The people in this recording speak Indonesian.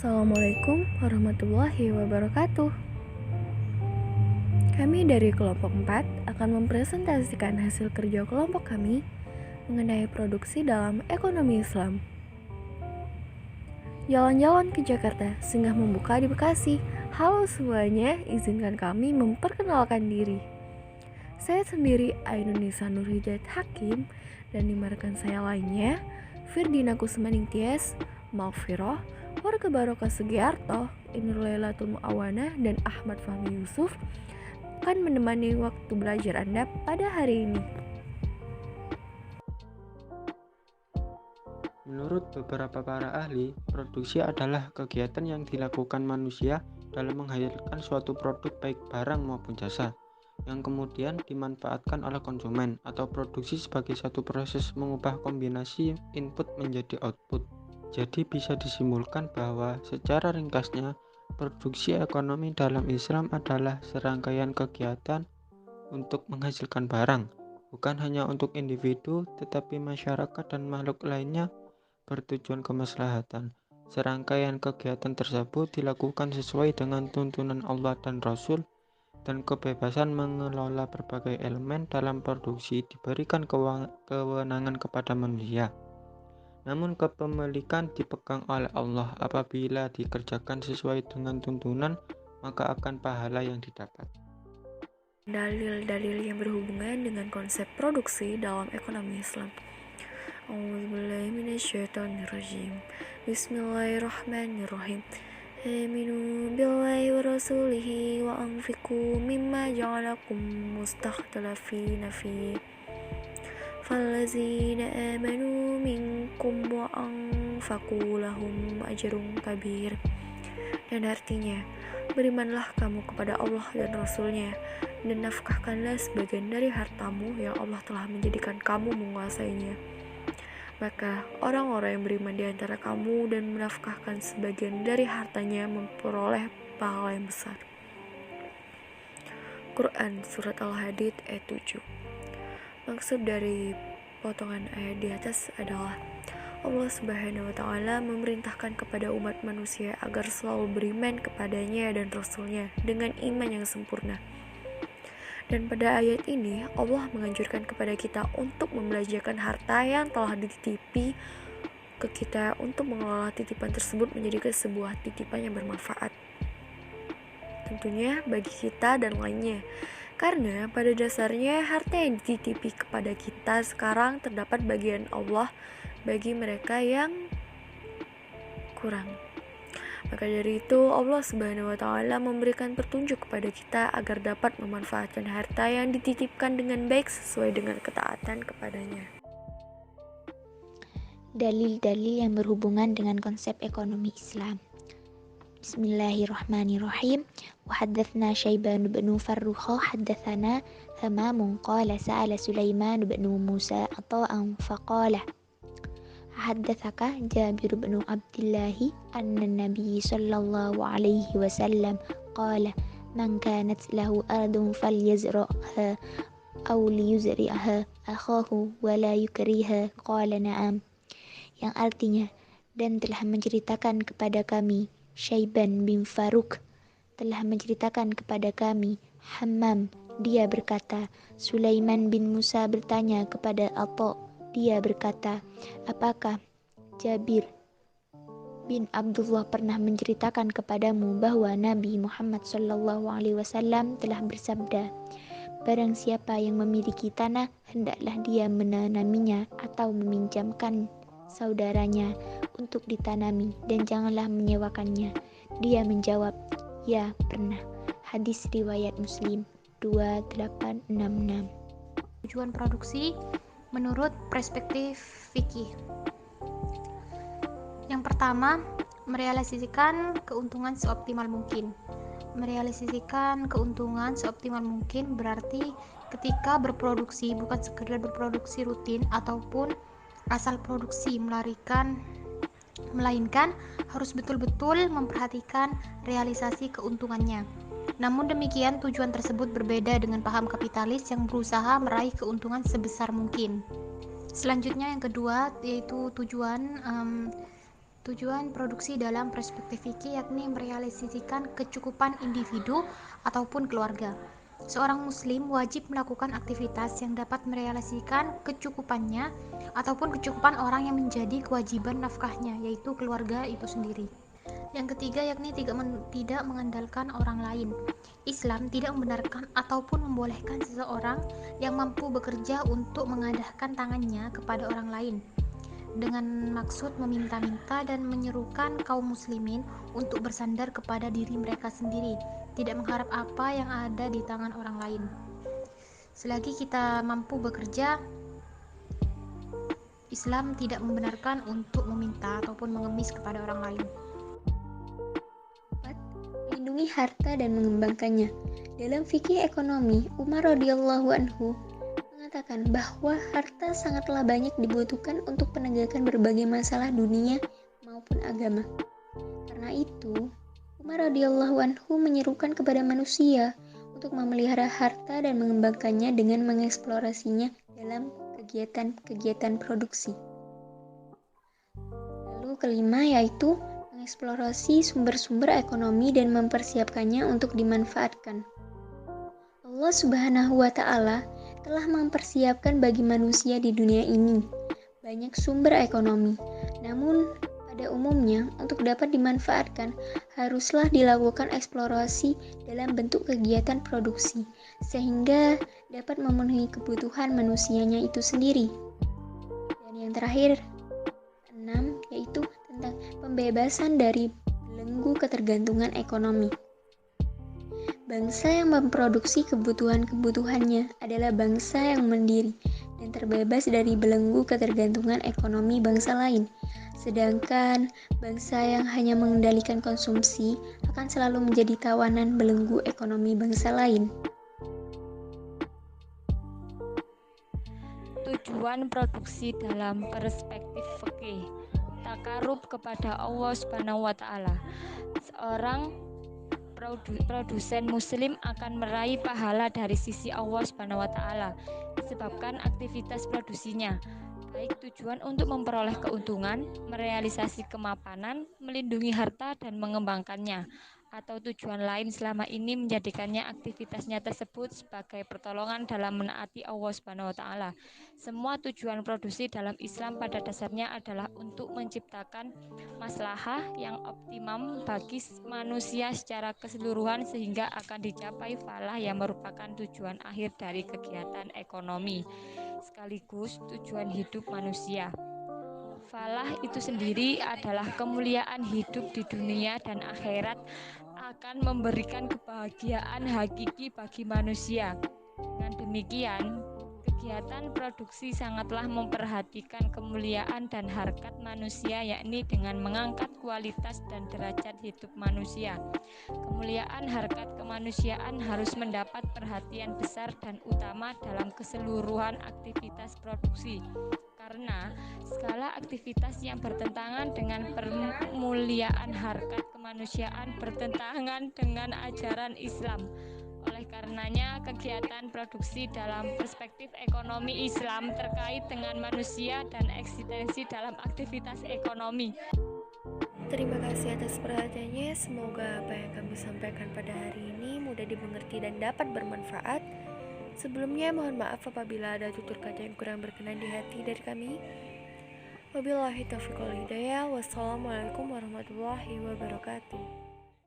Assalamualaikum warahmatullahi wabarakatuh. Kami dari kelompok 4 akan mempresentasikan hasil kerja kelompok kami mengenai produksi dalam ekonomi Islam. Jalan-jalan ke Jakarta singgah membuka di Bekasi. Halo semuanya, izinkan kami memperkenalkan diri. Saya sendiri Ainunisa Nurhijat Hakim dan lima rekan saya lainnya, Firdina Kusmaning Tias, Maghfirah, Warga Barokah Sugiarto, Inur Lailatul Muawana, dan Ahmad Fahmi Yusuf akan menemani waktu belajar Anda pada hari ini. Menurut beberapa para ahli, produksi adalah kegiatan yang dilakukan manusia dalam menghasilkan suatu produk baik barang maupun jasa, yang kemudian dimanfaatkan oleh konsumen atau produksi sebagai satu proses mengubah kombinasi input menjadi output. Jadi bisa disimpulkan bahwa secara ringkasnya, produksi ekonomi dalam Islam adalah serangkaian kegiatan untuk menghasilkan barang, bukan hanya untuk individu tetapi masyarakat dan makhluk lainnya bertujuan kemaslahatan. Serangkaian kegiatan tersebut dilakukan sesuai dengan tuntunan Allah dan Rasul, dan kebebasan mengelola berbagai elemen dalam produksi diberikan kewenangan kepada manusia. Namun kepemilikan dipegang oleh Allah. Apabila dikerjakan sesuai dengan tuntunan, maka akan pahala yang didapat. Dalil-dalil yang berhubungan dengan konsep produksi dalam ekonomi Islam. A'udzubillahiminasyaitonirrajim. Bismillahirrahmanirrahim. Aminu billahi wa rasulihi wa anfiqu mimma ja'alakum mustakhlifina fi. Fallazina amanu minkum wa anfaqu lahum ajrun kabir. Dan artinya, berimanlah kamu kepada Allah dan Rasul-Nya, dan nafkahkanlah sebagian dari hartamu yang Allah telah menjadikan kamu menguasainya. Maka orang-orang yang beriman di antara kamu dan menafkahkan sebagian dari hartanya memperoleh pahala yang besar. Quran Surat Al-Hadid ayat 7. Maksud dari potongan ayat di atas adalah Allah Subhanahu wa Ta'ala memerintahkan kepada umat manusia agar selalu beriman kepadanya dan Rasul-Nya dengan iman yang sempurna. Dan pada ayat ini Allah menganjurkan kepada kita untuk membelanjakan harta yang telah dititipi ke kita untuk mengelola titipan tersebut menjadi sebuah titipan yang bermanfaat, tentunya bagi kita dan lainnya. Karena pada dasarnya harta yang dititipi kepada kita sekarang terdapat bagian Allah bagi mereka yang kurang. Maka dari itu Allah Subhanahu wa Ta'ala memberikan petunjuk kepada kita agar dapat memanfaatkan harta yang dititipkan dengan baik sesuai dengan ketaatan kepadanya. Dalil-dalil yang berhubungan dengan konsep ekonomi Islam. Bismillahirrahmanirrahim. Wahaddatsna Syaiban bin Farrukh haddatsana Hamam qala sa'ala Sulaiman bin Musa ata'an faqala haddatsaka Jabir bin Abdullah anna Nabi sallallahu alaihi wasallam qala man kanat lahu ardun falyazra'ha aw liyuzri'ha akhahu wa la yukriha qala na'am, yang artinya, dan telah menceritakan kepada kami Syaiban bin Farrukh telah menceritakan kepada kami Hammam, dia berkata, Sulaiman bin Musa bertanya kepada Atha, dia berkata, apakah Jabir bin Abdullah pernah menceritakan kepadamu bahwa Nabi Muhammad SAW telah bersabda, barang siapa yang memiliki tanah, hendaklah dia menanaminya atau meminjamkan saudaranya untuk ditanami dan janganlah menyewakannya. Dia menjawab, ya pernah. Hadis riwayat Muslim 2866. Tujuan produksi menurut perspektif fikih. Yang pertama, merealisasikan keuntungan seoptimal mungkin. Merealisasikan keuntungan seoptimal mungkin berarti ketika berproduksi bukan sekedar berproduksi rutin ataupun asal produksi, melainkan harus betul-betul memperhatikan realisasi keuntungannya. Namun demikian, tujuan tersebut berbeda dengan paham kapitalis yang berusaha meraih keuntungan sebesar mungkin. Selanjutnya yang kedua yaitu tujuan Tujuan produksi dalam perspektif fikih yakni merealisasikan kecukupan individu ataupun keluarga. Seorang muslim wajib melakukan aktivitas yang dapat merealisasikan kecukupannya ataupun kecukupan orang yang menjadi kewajiban nafkahnya, yaitu keluarga itu sendiri. Yang ketiga yakni tidak mengandalkan orang lain. Islam tidak membenarkan ataupun membolehkan seseorang yang mampu bekerja untuk mengadahkan tangannya kepada orang lain dengan maksud meminta-minta dan menyerukan kaum muslimin untuk bersandar kepada diri mereka sendiri, tidak mengharap apa yang ada di tangan orang lain. Selagi kita mampu bekerja, Islam tidak membenarkan untuk meminta ataupun mengemis kepada orang lain. 4. Melindungi harta dan mengembangkannya. Dalam fikih ekonomi, Umar radhiyallahu anhu mengatakan bahwa harta sangatlah banyak dibutuhkan untuk penegakan berbagai masalah dunia maupun agama. Karena itu, Umar radhiyallahu anhu menyerukan kepada manusia untuk memelihara harta dan mengembangkannya dengan mengeksplorasinya dalam kegiatan-kegiatan produksi. Lalu kelima yaitu mengeksplorasi sumber-sumber ekonomi dan mempersiapkannya untuk dimanfaatkan. Allah Subhanahu wa Ta'ala telah mempersiapkan bagi manusia di dunia ini banyak sumber ekonomi. Namun, pada umumnya, untuk dapat dimanfaatkan, haruslah dilakukan eksplorasi dalam bentuk kegiatan produksi, sehingga dapat memenuhi kebutuhan manusianya itu sendiri. Dan yang terakhir, 6, yaitu tentang pembebasan dari belenggu ketergantungan ekonomi. Bangsa yang memproduksi kebutuhan-kebutuhannya adalah bangsa yang mandiri dan terbebas dari belenggu ketergantungan ekonomi bangsa lain. Sedangkan bangsa yang hanya mengendalikan konsumsi akan selalu menjadi tawanan belenggu ekonomi bangsa lain. Tujuan produksi dalam perspektif fikih, takarub kepada Allah Subhanahu wa Ta'ala. Seorang produsen muslim akan meraih pahala dari sisi Allah Subhanahu wa Ta'ala disebabkan aktivitas produksinya, baik tujuan untuk memperoleh keuntungan, merealisasi kemapanan, melindungi harta dan mengembangkannya, atau tujuan lain selama ini menjadikannya aktivitasnya tersebut sebagai pertolongan dalam menaati Allah Subhanahu wa Ta'ala. Semua tujuan produksi dalam Islam pada dasarnya adalah untuk menciptakan maslahah yang optimum bagi manusia secara keseluruhan sehingga akan dicapai falah yang merupakan tujuan akhir dari kegiatan ekonomi sekaligus tujuan hidup manusia. Falah itu sendiri adalah kemuliaan hidup di dunia dan akhirat, akan memberikan kebahagiaan hakiki bagi manusia. Dengan demikian, kegiatan produksi sangatlah memperhatikan kemuliaan dan harkat manusia, yakni dengan mengangkat kualitas dan derajat hidup manusia. Kemuliaan harkat kemanusiaan harus mendapat perhatian besar dan utama dalam keseluruhan aktivitas produksi. Karena segala aktivitas yang bertentangan dengan permuliaan harkat kemanusiaan bertentangan dengan ajaran Islam. Oleh karenanya, kegiatan produksi dalam perspektif ekonomi Islam terkait dengan manusia dan eksistensi dalam aktivitas ekonomi. Terima kasih atas perhatiannya. Semoga apa yang kami sampaikan pada hari ini mudah dimengerti dan dapat bermanfaat. Sebelumnya mohon maaf apabila ada tutur kata yang kurang berkenan di hati dari kami. Wabillahi taufiq wal hidayah. Wassalamualaikum warahmatullahi wabarakatuh.